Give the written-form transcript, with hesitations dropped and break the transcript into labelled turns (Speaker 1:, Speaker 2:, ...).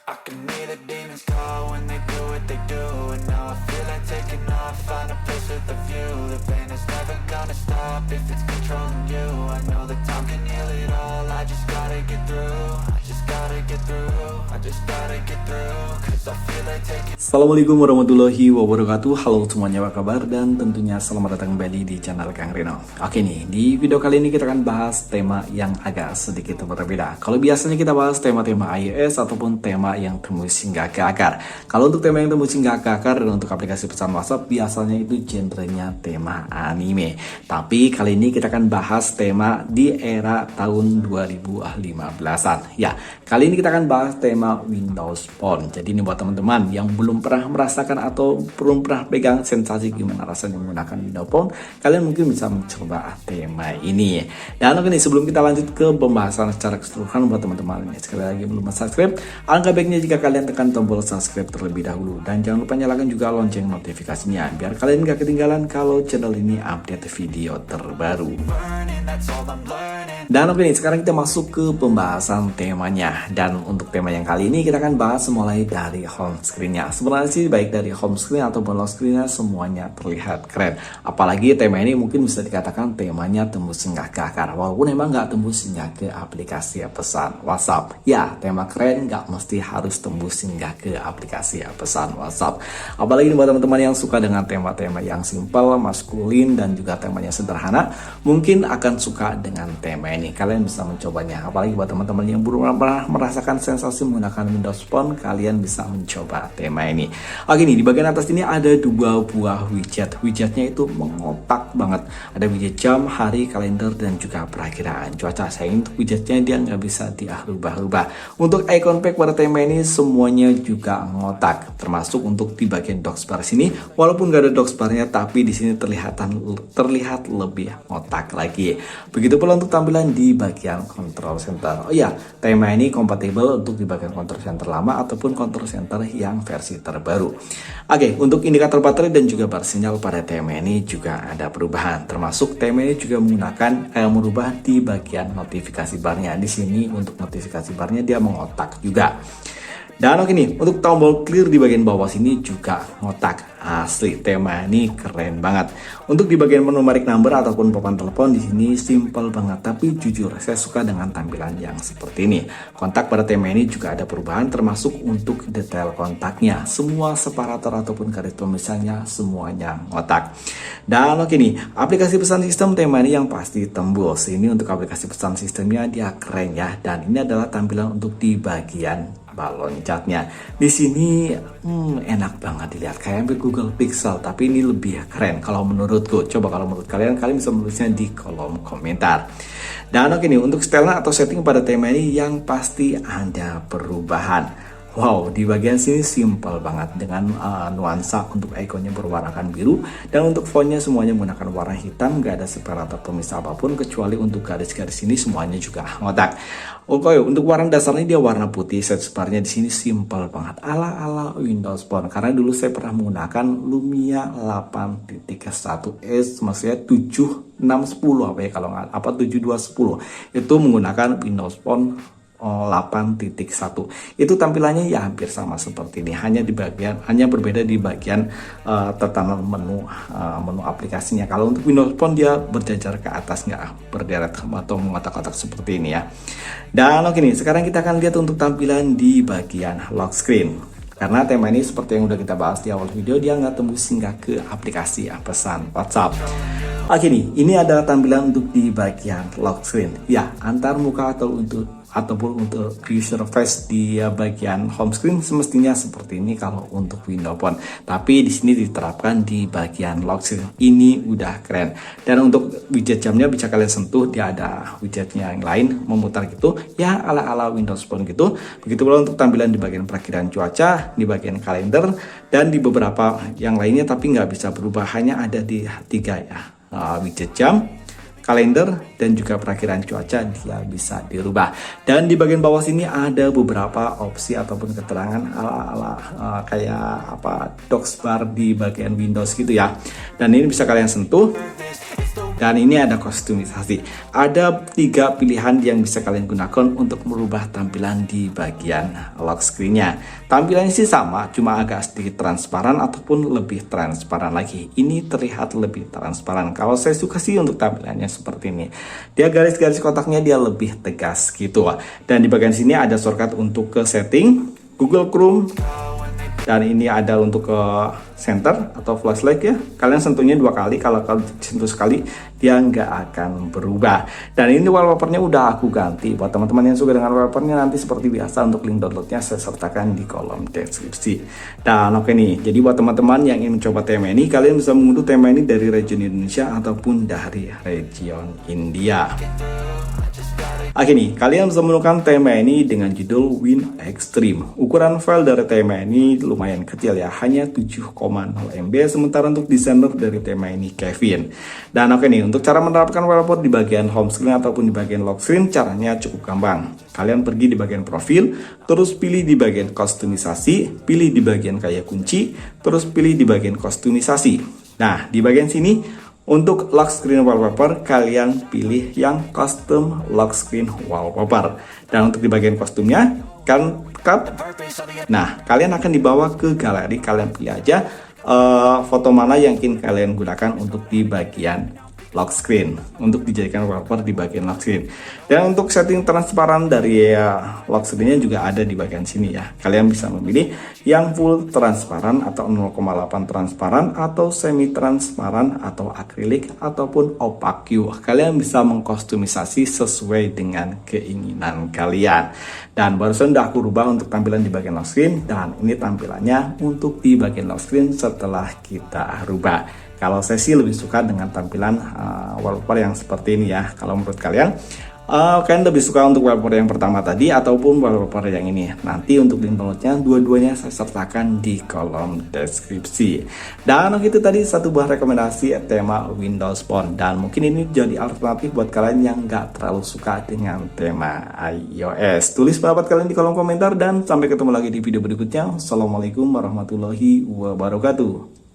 Speaker 1: I can hear the demons call when they do what they do. And now I feel like taking off, find a place with a view. The pain is never gonna stop if it's controlling you. I know that time can heal it all, I just gotta get through. I just gotta get through, I just gotta get through. Cause I feel like taking.
Speaker 2: Assalamualaikum warahmatullahi wabarakatuh. Halo semuanya, apa kabar? Dan tentunya selamat datang kembali di channel Kang Reno. Oke nih, di video kali ini kita akan bahas tema yang agak sedikit berbeda. Kalau biasanya kita bahas tema-tema iOS ataupun tema yang tembus hingga ke akar. Kalau untuk tema yang tembus hingga ke akar dan untuk aplikasi pesan WhatsApp biasanya itu genrenya tema anime. Tapi kali ini kita akan bahas tema di era tahun 2015-an. Ya, kali ini kita akan bahas tema Windows Phone. Jadi ini buat teman-teman yang belum pernah merasakan atau belum pernah pegang sensasi gimana rasanya menggunakan Windows Phone, kalian mungkin bisa mencoba tema ini. Dan oke nih, sebelum kita lanjut ke pembahasan secara keseluruhan buat teman-teman yang sekali lagi belum subscribe, alangkah baiknya jika kalian tekan tombol subscribe terlebih dahulu dan jangan lupa nyalakan juga lonceng notifikasinya biar kalian gak ketinggalan kalau channel ini update video terbaru. Dan oke nih, sekarang kita masuk ke pembahasan temanya. Dan untuk tema yang kali ini kita akan bahas mulai dari home screen-nya. Sebenarnya sih baik dari home screen ataupun lock screen-nya semuanya terlihat keren. Apalagi tema ini mungkin bisa dikatakan temanya tembus hingga ke akar. Walaupun emang nggak tembus hingga ke aplikasi pesan WhatsApp. Ya, tema keren nggak mesti harus tembus hingga ke aplikasi pesan WhatsApp. Apalagi buat teman-teman yang suka dengan tema-tema yang simple, maskulin, dan juga temanya sederhana, mungkin akan suka dengan tema ini. Kalian bisa mencobanya. Apalagi buat teman-teman yang belum pernah merasakan sensasi menggunakan Windows Phone, kalian bisa mencoba tema ini. Oke nih, di bagian atas ini ada dua buah widget. Widgetnya itu mengotak banget. Ada widget jam, hari, kalender, dan juga perakiraan cuaca. Sayang untuk widgetnya dia nggak bisa diubah-ubah. Untuk icon pack pada tema ini semuanya juga ngotak, termasuk untuk di bagian docksbar sini. Walaupun nggak ada docksbarnya, tapi di sini terlihat lebih ngotak lagi. Begitu pula untuk tampilan di bagian control center. Oh ya, tema ini kompatibel untuk di bagian control center lama ataupun control center yang versi terbaru. Oke, untuk indikator baterai dan juga bar sinyal pada tema ini juga ada perubahan. Termasuk tema ini juga menggunakan merubah di bagian notifikasi barnya. Di sini untuk notifikasi barnya dia mengotak juga. Dan oke nih, untuk tombol clear di bagian bawah sini juga ngotak. Asli, tema ini keren banget. Untuk di bagian menu numeric number ataupun papan telepon di sini simple banget, tapi jujur saya suka dengan tampilan yang seperti ini. Kontak pada tema ini juga ada perubahan, termasuk untuk detail kontaknya. Semua separator ataupun garis pemisahnya semuanya ngotak. Dan oke nih, aplikasi pesan sistem tema ini yang pasti tembus. Ini untuk aplikasi pesan sistemnya dia keren ya. Dan ini adalah tampilan untuk di bagian balon catnya. Di sini enak banget dilihat kayak Google Pixel, tapi ini lebih keren kalau menurutku. Coba kalau menurut kalian bisa menulisnya di kolom komentar. Dan oke nih, untuk setelan atau setting pada tema ini yang pasti ada perubahan. Wow, di bagian sini simple banget dengan nuansa untuk ikonnya berwarnakan biru dan untuk fontnya semuanya menggunakan warna hitam, gak ada separator pemisah apapun kecuali untuk garis-garis ini semuanya juga ngotak. Oke, untuk warna dasarnya dia warna putih. Sebenarnya di sini simple banget ala Windows Phone. Karena dulu saya pernah menggunakan Lumia 8.1S, maksudnya 7610 apa ya kalau nggak apa 7210 itu menggunakan Windows Phone 8.1. Itu tampilannya ya hampir sama seperti ini, hanya berbeda di bagian tatanan menu aplikasinya. Kalau untuk Windows Phone dia berjajar ke atas, nggak berderet atau mengotak-kotak seperti ini ya. Dan oke nih, sekarang kita akan lihat untuk tampilan di bagian lock screen. Karena tema ini seperti yang udah kita bahas di awal video, dia nggak tembus hingga ke aplikasi pesan WhatsApp. Oke nih, ini adalah tampilan untuk di bagian lock screen. Ya, antar muka ataupun untuk user face di bagian home screen semestinya seperti ini kalau untuk Windows Phone. Tapi di sini diterapkan di bagian lock screen. Ini udah keren. Dan untuk widget jamnya bisa kalian sentuh, dia ada widgetnya yang lain memutar gitu. Ya ala Windows Phone gitu. Begitu pula untuk tampilan di bagian perakiraan cuaca, di bagian kalender, dan di beberapa yang lainnya tapi nggak bisa berubah, hanya ada di 3 ya. Widget jam, kalender, dan juga perakiraan cuaca dia bisa dirubah. Dan di bagian bawah sini ada beberapa opsi ataupun keterangan kayak docksbar di bagian Windows gitu ya. Dan ini bisa kalian sentuh. Dan ini ada kostumisasi. Ada 3 pilihan yang bisa kalian gunakan untuk merubah tampilan di bagian lock screen-nya. Tampilannya sih sama, cuma agak sedikit transparan ataupun lebih transparan lagi. Ini terlihat lebih transparan. Kalau saya suka sih untuk tampilannya seperti ini. Dia garis-garis kotaknya dia lebih tegas gitu. Dan di bagian sini ada shortcut untuk ke setting, Google Chrome, dan ini ada untuk ke center atau flashlight ya. Kalian sentuhnya 2 kali, kalau kalian sentuh sekali dia nggak akan berubah. Dan ini wallpapernya udah aku ganti. Buat teman-teman yang suka dengan wallpapernya, nanti seperti biasa untuk link downloadnya saya sertakan di kolom deskripsi. Dan oke nih, jadi buat teman-teman yang ingin mencoba tema ini, kalian bisa mengunduh tema ini dari region Indonesia ataupun dari region India. Oke nih, kalian bisa menemukan tema ini dengan judul Win Extreme. Ukuran file dari tema ini lumayan kecil ya, hanya 7,0 MB, sementara untuk desainer dari tema ini Kevin. Dan oke nih, untuk cara menerapkan wallpaper di bagian home screen ataupun di bagian lock screen, caranya cukup gampang. Kalian pergi di bagian profil, terus pilih di bagian kostumisasi, pilih di bagian kayak kunci, terus pilih di bagian kostumisasi. Nah, di bagian sini untuk lock screen wallpaper, kalian pilih yang custom lock screen wallpaper. Dan untuk di bagian kostumnya, kan cut. Nah, kalian akan dibawa ke galeri. Kalian pilih aja foto mana yang ingin kalian gunakan untuk di bagian lock screen, untuk dijadikan wallpaper di bagian lock screen. Dan untuk setting transparan dari lock screen-nya juga ada di bagian sini ya. Kalian bisa memilih yang full transparan atau 0,8 transparan atau semi transparan atau akrilik ataupun opaque. Kalian bisa mengkostumisasi sesuai dengan keinginan kalian. Dan barusan udah aku rubah untuk tampilan di bagian lock screen, dan ini tampilannya untuk di bagian lock screen setelah kita rubah. Kalau saya sih lebih suka dengan tampilan wallpaper yang seperti ini ya. Kalau menurut kalian, kalian lebih suka untuk wallpaper yang pertama tadi ataupun wallpaper yang ini? Nanti untuk link downloadnya, dua-duanya saya sertakan di kolom deskripsi. Dan itu tadi satu buah rekomendasi tema Windows Phone. Dan mungkin ini jadi alternatif buat kalian yang nggak terlalu suka dengan tema iOS. Tulis pendapat kalian di kolom komentar, dan sampai ketemu lagi di video berikutnya. Assalamualaikum warahmatullahi wabarakatuh.